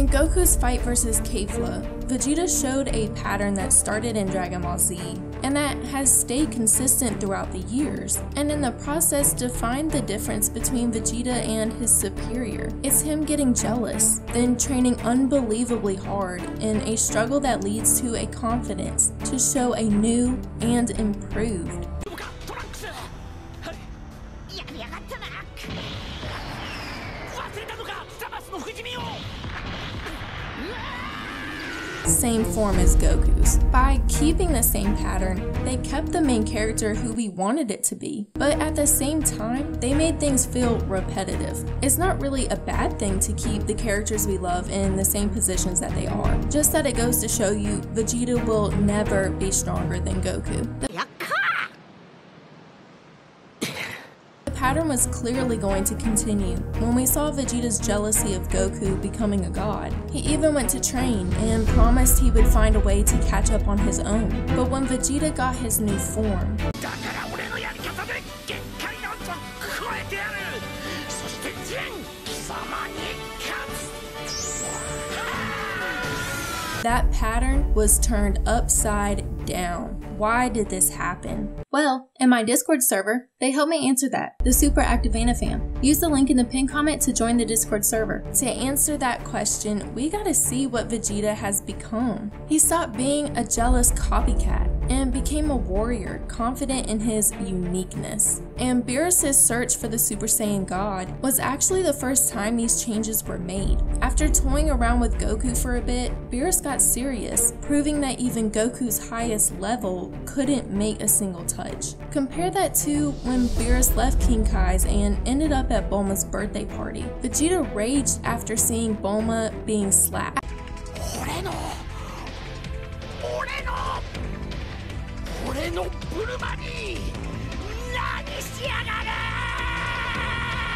In Goku's fight versus Kefla, Vegeta showed a pattern that started in Dragon Ball Z and that has stayed consistent throughout the years, and in the process defined the difference between Vegeta and his superior. It's him getting jealous, then training unbelievably hard in a struggle that leads to a confidence to show a new and improved. Same form as Goku's. By keeping the same pattern, they kept the main character who we wanted it to be, but at the same time, they made things feel repetitive. It's not really a bad thing to keep the characters we love in the same positions that they are, just that it goes to show you Vegeta will never be stronger than Goku. The pattern was clearly going to continue when we saw Vegeta's jealousy of Goku becoming a god. He even went to train and promised he would find a way to catch up on his own. But when Vegeta got his new form, that pattern was turned upside down. Why did this happen? Well, in my Discord server, they helped me answer that, the Super Active Anna fam. Use the link in the pinned comment to join the Discord server. To answer that question, we gotta see what Vegeta has become. He stopped being a jealous copycat and became a warrior, confident in his uniqueness. And Beerus' search for the Super Saiyan God was actually the first time these changes were made. After toying around with Goku for a bit, Beerus got serious, proving that even Goku's highest level couldn't make a single touch. Compare that to when Beerus left King Kai's and ended up at Bulma's birthday party. Vegeta raged after seeing Bulma being slapped.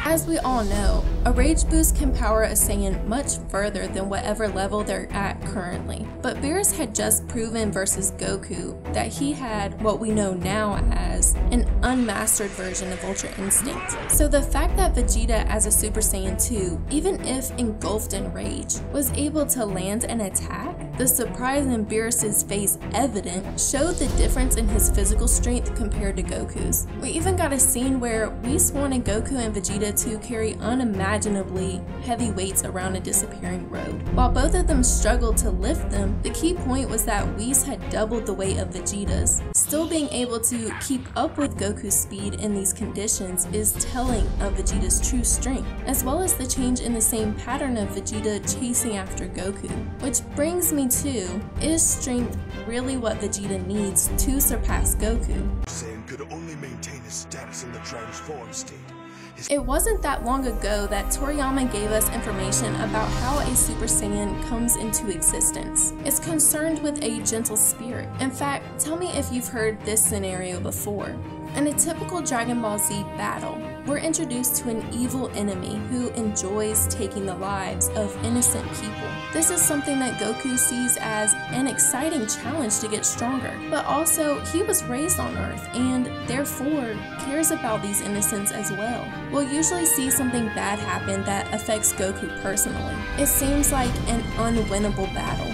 As we all know, a rage boost can power a Saiyan much further than whatever level they're at currently. But Beerus had just proven versus Goku that he had what we know now as an unmastered version of Ultra Instinct. So the fact that Vegeta as a Super Saiyan 2, even if engulfed in rage, was able to land an attack, the surprise in Beerus' face evident, showed the difference in his physical strength compared to Goku's. We even got a scene where Whis wanted Goku and Vegeta to carry unimaginably heavy weights around a disappearing road. While both of them struggled to lift them, the key point was that Whis had doubled the weight of Vegeta's. Still being able to keep up with Goku's speed in these conditions is telling of Vegeta's true strength, as well as the change in the same pattern of Vegeta chasing after Goku. Which brings me to, is strength really what Vegeta needs to surpass Goku? Saiyan could only maintain his status in the transformed state. It wasn't that long ago that Toriyama gave us information about how a Super Saiyan comes into existence. It's concerned with a gentle spirit. In fact, tell me if you've heard this scenario before. In a typical Dragon Ball Z battle, we're introduced to an evil enemy who enjoys taking the lives of innocent people. This is something that Goku sees as an exciting challenge to get stronger, but also he was raised on Earth and therefore cares about these innocents as well. We'll usually see something bad happen that affects Goku personally. It seems like an unwinnable battle.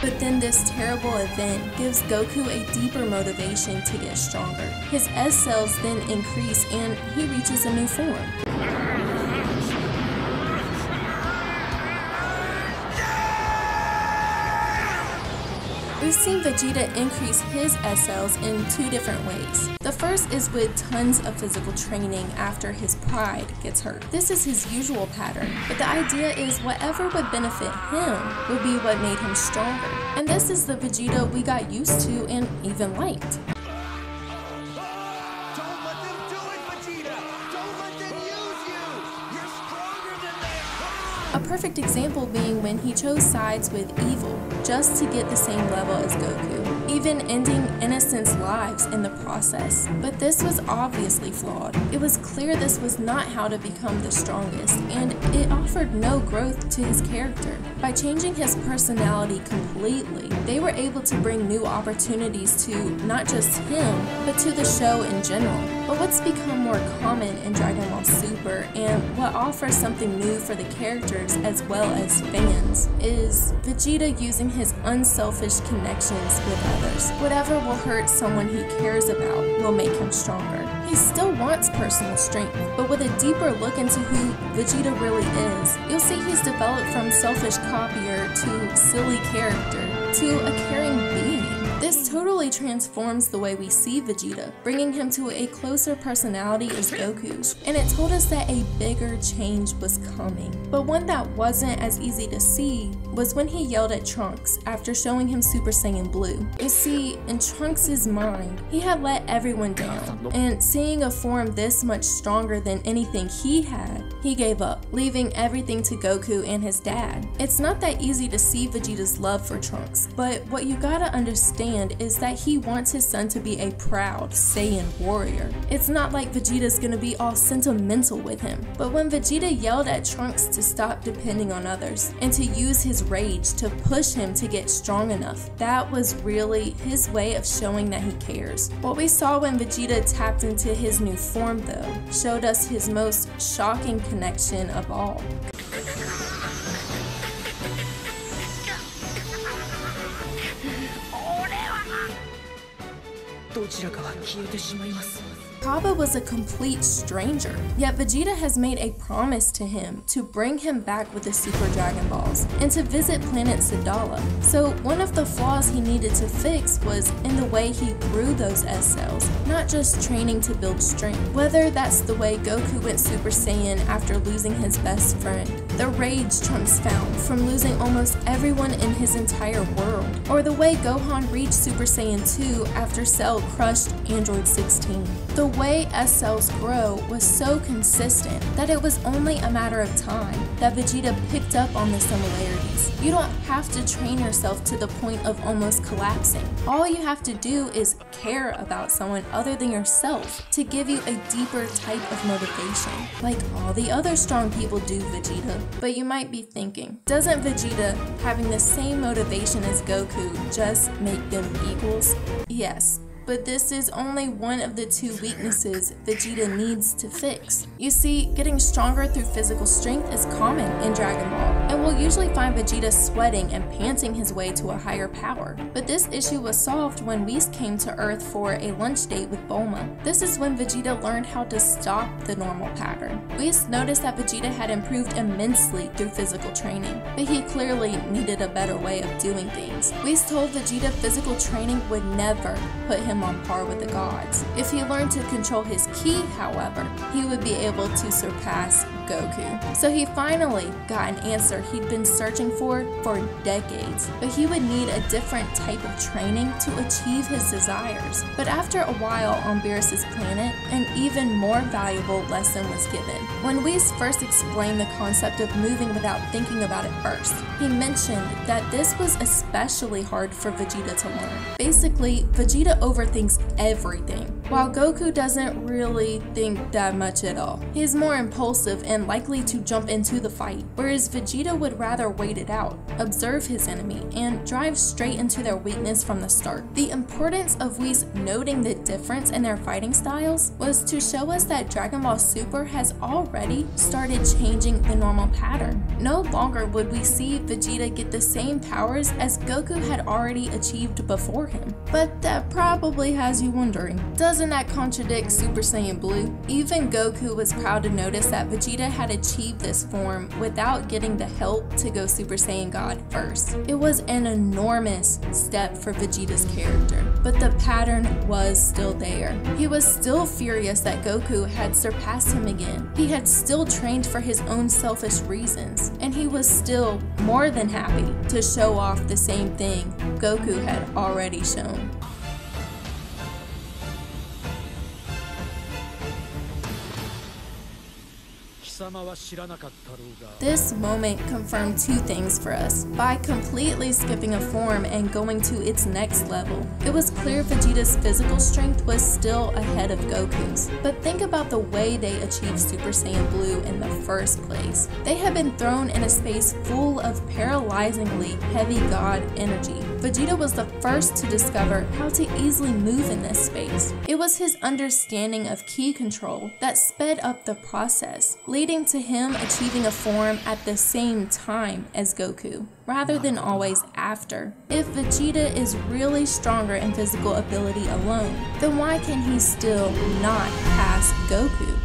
But then this terrible event gives Goku a deeper motivation to get stronger. His S cells then increase and he reaches a new form. We've seen Vegeta increase his S cells in two different ways. The first is with tons of physical training after his pride gets hurt. This is his usual pattern, but the idea is whatever would benefit him would be what made him stronger. And this is the Vegeta we got used to and even liked. A A perfect example being when he chose sides with evil just to get the same level as Goku, even ending innocents' lives in the process. But this was obviously flawed. It was clear this was not how to become the strongest, and it offered no growth to his character. By changing his personality completely, they were able to bring new opportunities to not just him, but to the show in general. But what's become more common in Dragon Ball Super, and what offers something new for the characters as well as fans, is Vegeta using his unselfish connections with others. Whatever will hurt someone he cares about will make him stronger. He still wants personal strength, but with a deeper look into who Vegeta really is, you'll see he's developed from selfish copier to silly character to a caring being. This totally transforms the way we see Vegeta, bringing him to a closer personality as Goku's, and it told us that a bigger change was coming. But one that wasn't as easy to see was when he yelled at Trunks after showing him Super Saiyan Blue. You see, in Trunks' mind, he had let everyone down, and seeing a form this much stronger than anything he had, he gave up, leaving everything to Goku and his dad. It's not that easy to see Vegeta's love for Trunks, but what you gotta understand is that he wants his son to be a proud Saiyan warrior. It's not like Vegeta's gonna be all sentimental with him, but when Vegeta yelled at Trunks to stop depending on others and to use his rage to push him to get strong enough, that was really his way of showing that he cares. What we saw when Vegeta tapped into his new form though, showed us his most shocking connection of all. どちらかは消えてしまいます。 Kaba was a complete stranger, yet Vegeta has made a promise to him to bring him back with the Super Dragon Balls and to visit planet Sadala. So one of the flaws he needed to fix was in the way he grew those S cells, not just training to build strength. Whether that's the way Goku went Super Saiyan after losing his best friend, the rage Trunks found from losing almost everyone in his entire world, or the way Gohan reached Super Saiyan 2 after Cell crushed Android 16. The way S cells grow was so consistent that it was only a matter of time that Vegeta picked up on the similarities. You don't have to train yourself to the point of almost collapsing. All you have to do is care about someone other than yourself to give you a deeper type of motivation, like all the other strong people do, Vegeta. But you might be thinking, doesn't Vegeta having the same motivation as Goku just make them equals? Yes. But this is only one of the two weaknesses Vegeta needs to fix. You see, getting stronger through physical strength is common in Dragon Ball, and we'll usually find Vegeta sweating and panting his way to a higher power. But this issue was solved when Whis came to Earth for a lunch date with Bulma. This is when Vegeta learned how to stop the normal pattern. Whis noticed that Vegeta had improved immensely through physical training, but he clearly needed a better way of doing things. Whis told Vegeta physical training would never put him on par with the gods. If he learned to control his ki, however, he would be able to surpass Goku. So he finally got an answer he'd been searching for decades, but he would need a different type of training to achieve his desires. But after a while on Beerus' planet, an even more valuable lesson was given. When Whis first explained the concept of moving without thinking about it first, he mentioned that this was especially hard for Vegeta to learn. Basically, Vegeta overthinks everything, while Goku doesn't really think that much at all. He's more impulsive and likely to jump into the fight, whereas Vegeta would rather wait it out, observe his enemy, and drive straight into their weakness from the start. The importance of Whis noting the difference in their fighting styles was to show us that Dragon Ball Super has already started changing the normal pattern. No longer would we see Vegeta get the same powers as Goku had already achieved before him. But that probably has you wondering, doesn't that contradict Super Saiyan Blue? Even Goku was proud to notice that Vegeta had achieved this form without getting the help to go Super Saiyan God first. It was an enormous step for Vegeta's character, but the pattern was still there. He was still furious that Goku had surpassed him again. He had still trained for his own selfish reasons, and he was still more than happy to show off the same thing Goku had already shown. This moment confirmed two things for us. By completely skipping a form and going to its next level, it was clear Vegeta's physical strength was still ahead of Goku's. But think about the way they achieved Super Saiyan Blue in the first place. They had been thrown in a space full of paralyzingly heavy god energy. Vegeta was the first to discover how to easily move in this space. It was his understanding of ki control that sped up the process, leading to him achieving a form at the same time as Goku, rather than always after. If Vegeta is really stronger in physical ability alone, then why can he still not pass Goku?